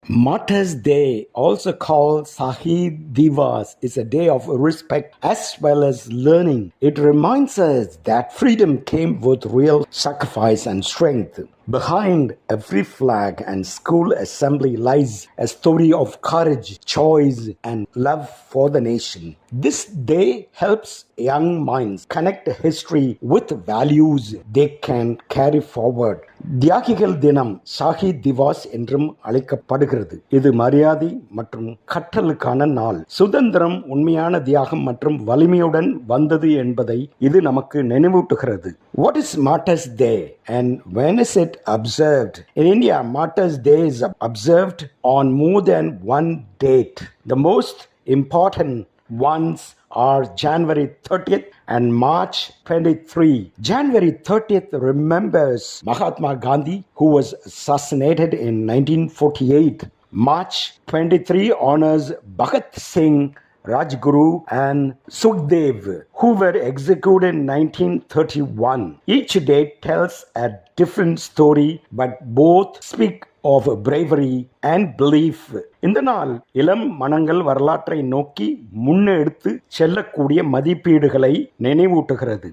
Martyrs' Day, also called Sahid Divas, is a day of respect as well as learning. It reminds us that freedom came with real sacrifice and strength. Behind every flag and school assembly lies a story of courage, choice, and love for the nation. This day helps young minds connect history with values they can carry forward. தியாகிகள் தினம் ஷாஹித் திவாஸ் என்றும் அழைக்கப்படுகிறது. இது மரியாதை மற்றும் கற்றலுக்கான நாள். சுதந்திரம் உண்மையான தியாகம் மற்றும் வலிமையுடன் வந்தது என்பதை இது நமக்கு நினைவூட்டுகிறது. What is Martyrs' Day and when is it observed? In India, Martyrs' Day is observed on more than one date. The most important ones are January 30th and March 23. January 30th remembers Mahatma Gandhi, who was assassinated in 1948. March 23 honors Bhagat Singh, Rajguru and Sukhdev, who were executed in 1931. Each date tells a different story, but both speak of bravery and belief. இந்த நாள் இளம் மனங்கள் வரலாற்றை நோக்கி முன்னெடுத்து செல்லக்கூடிய மதிப்பீடுகளை நினைவூட்டுகிறது.